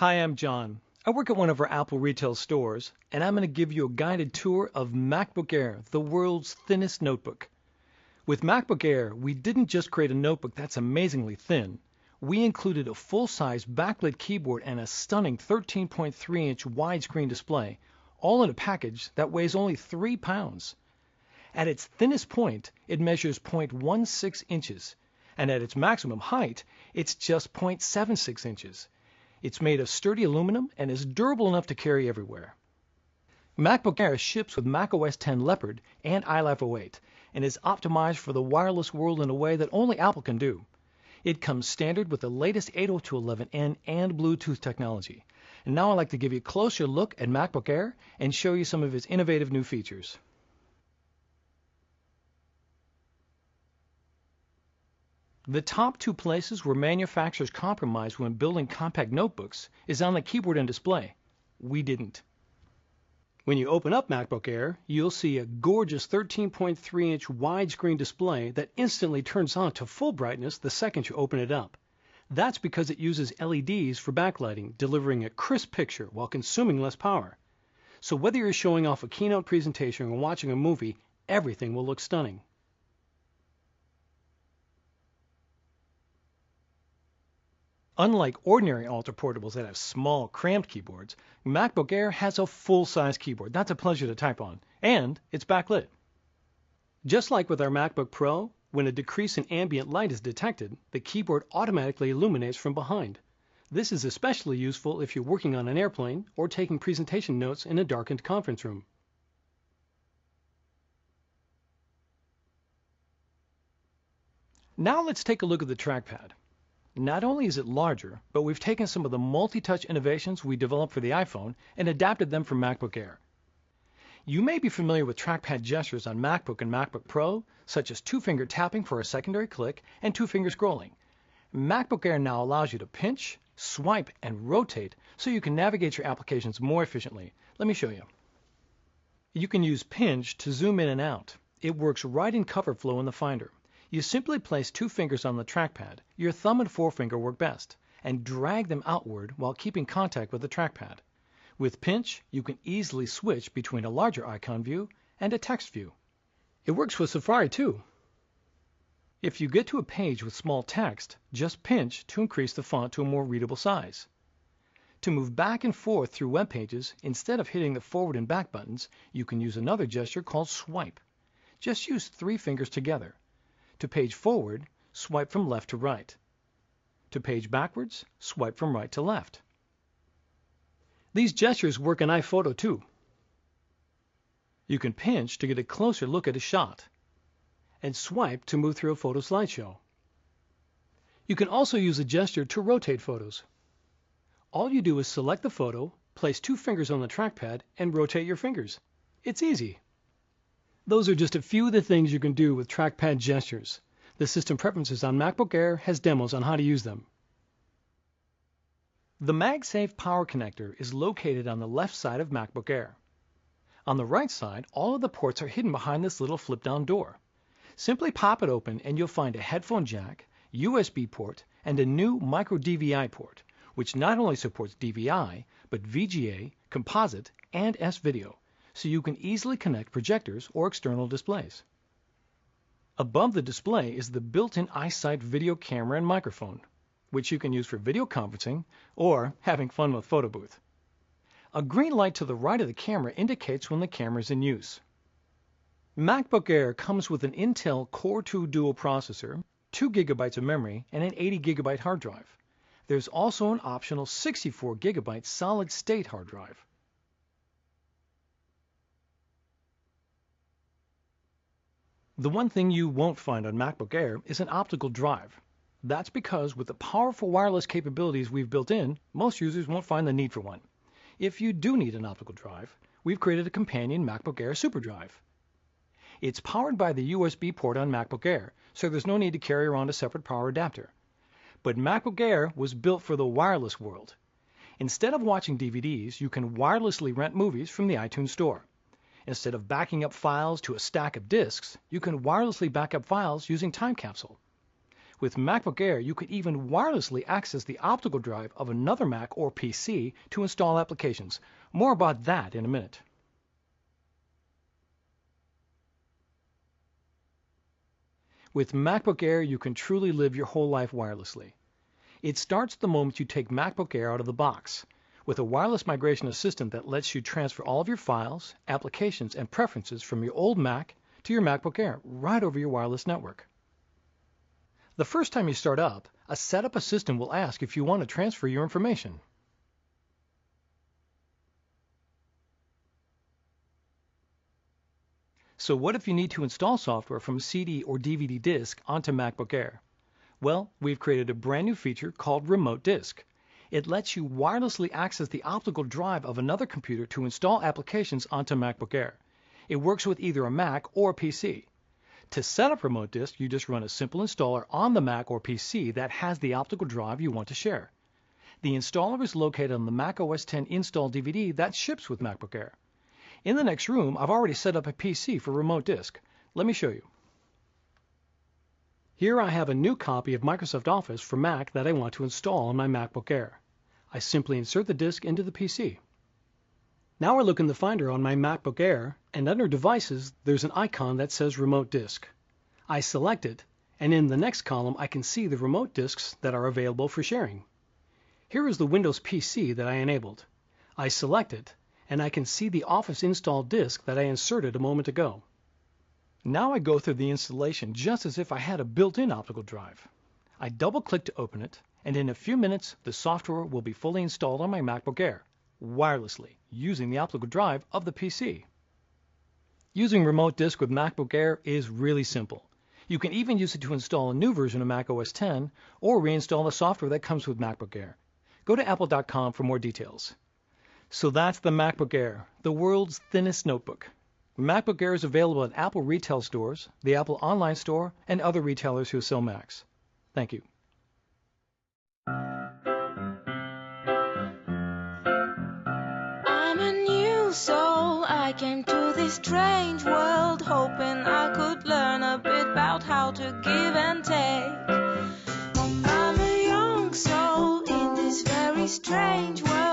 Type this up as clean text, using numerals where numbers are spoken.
Hi, I'm John. I work at one of our Apple retail stores, and I'm going to give you a guided tour of MacBook Air, the world's thinnest notebook. With MacBook Air, we didn't just create a notebook that's amazingly thin. We included a full-size backlit keyboard and a stunning 13.3-inch widescreen display, all in a package that weighs only 3 pounds. At its thinnest point, it measures 0.16 inches, and at its maximum height, it's just 0.76 inches. It's made of sturdy aluminum and is durable enough to carry everywhere. MacBook Air ships with macOS 10 Leopard and iLife 08 and is optimized for the wireless world in a way that only Apple can do. It comes standard with the latest 802.11n and Bluetooth technology. And now I'd like to give you a closer look at MacBook Air and show you some of its innovative new features. The top two places where manufacturers compromise when building compact notebooks is on the keyboard and display. We didn't. When you open up MacBook Air, you'll see a gorgeous 13.3-inch widescreen display that instantly turns on to full brightness the second you open it up. That's because it uses LEDs for backlighting, delivering a crisp picture while consuming less power. So whether you're showing off a keynote presentation or watching a movie, everything will look stunning. Unlike ordinary Ultra portables that have small, cramped keyboards, MacBook Air has a full-size keyboard. That's a pleasure to type on. And it's backlit. Just like with our MacBook Pro, when a decrease in ambient light is detected, the keyboard automatically illuminates from behind. This is especially useful if you're working on an airplane or taking presentation notes in a darkened conference room. Now let's take a look at the trackpad. Not only is it larger, but we've taken some of the multi-touch innovations we developed for the iPhone and adapted them for MacBook Air. You may be familiar with trackpad gestures on MacBook and MacBook Pro, such as two-finger tapping for a secondary click and two-finger scrolling. MacBook Air now allows you to pinch, swipe, and rotate so you can navigate your applications more efficiently. Let me show you. You can use pinch to zoom in and out. It works right in cover flow in the Finder. You simply place two fingers on the trackpad, your thumb and forefinger work best, and drag them outward while keeping contact with the trackpad. With pinch, you can easily switch between a larger icon view and a text view. It works with Safari too. If you get to a page with small text, just pinch to increase the font to a more readable size. To move back and forth through web pages, instead of hitting the forward and back buttons, you can use another gesture called swipe. Just use 3 fingers together. To page forward, swipe from left to right. To page backwards, swipe from right to left. These gestures work in iPhoto too. You can pinch to get a closer look at a shot, and swipe to move through a photo slideshow. You can also use a gesture to rotate photos. All you do is select the photo, place 2 fingers on the trackpad, and rotate your fingers. It's easy. Those are just a few of the things you can do with trackpad gestures. The System Preferences on MacBook Air has demos on how to use them. The MagSafe power connector is located on the left side of MacBook Air. On the right side, all of the ports are hidden behind this little flip-down door. Simply pop it open and you'll find a headphone jack, USB port, and a new micro DVI port, which not only supports DVI, but VGA, composite, and S-video, so you can easily connect projectors or external displays. Above the display is the built-in iSight video camera and microphone, which you can use for video conferencing or having fun with photo booth. A green light to the right of the camera indicates when the camera is in use. MacBook Air comes with an Intel Core 2 dual processor, 2 GB of memory, and an 80 GB hard drive. There's also an optional 64 GB solid-state hard drive. The one thing you won't find on MacBook Air is an optical drive. That's because with the powerful wireless capabilities we've built in, most users won't find the need for one. If you do need an optical drive, we've created a companion MacBook Air SuperDrive. It's powered by the USB port on MacBook Air, so there's no need to carry around a separate power adapter. But MacBook Air was built for the wireless world. Instead of watching DVDs, you can wirelessly rent movies from the iTunes Store. Instead of backing up files to a stack of disks, you can wirelessly back up files using Time Capsule. With MacBook Air, you could even wirelessly access the optical drive of another Mac or PC to install applications. More about that in a minute. With MacBook Air, you can truly live your whole life wirelessly. It starts the moment you take MacBook Air out of the box, with a wireless migration assistant that lets you transfer all of your files, applications, and preferences from your old Mac to your MacBook Air right over your wireless network. The first time you start up, a setup assistant will ask if you want to transfer your information. So what if you need to install software from a CD or DVD disk onto MacBook Air? Well, we've created a brand new feature called Remote Disk. It lets you wirelessly access the optical drive of another computer to install applications onto MacBook Air. It works with either a Mac or a PC. To set up Remote Disk, you just run a simple installer on the Mac or PC that has the optical drive you want to share. The installer is located on the Mac OS X install DVD that ships with MacBook Air. In the next room, I've already set up a PC for Remote Disk. Let me show you. Here I have a new copy of Microsoft Office for Mac that I want to install on my MacBook Air. I simply insert the disk into the PC. Now I look in the Finder on my MacBook Air, and under Devices, there's an icon that says Remote Disk. I select it, and in the next column I can see the remote disks that are available for sharing. Here is the Windows PC that I enabled. I select it, and I can see the Office installed disk that I inserted a moment ago. Now I go through the installation just as if I had a built-in optical drive. I double-click to open it, and in a few minutes the software will be fully installed on my MacBook Air, wirelessly, using the optical drive of the PC. Using Remote Disk with MacBook Air is really simple. You can even use it to install a new version of Mac OS X or reinstall the software that comes with MacBook Air. Go to apple.com for more details. So that's the MacBook Air, the world's thinnest notebook. MacBook Air is available at Apple retail stores, the Apple Online Store, and other retailers who sell Macs. Thank you. I'm a new soul. I came to this strange world hoping I could learn a bit about how to give and take. I'm a young soul in this very strange world.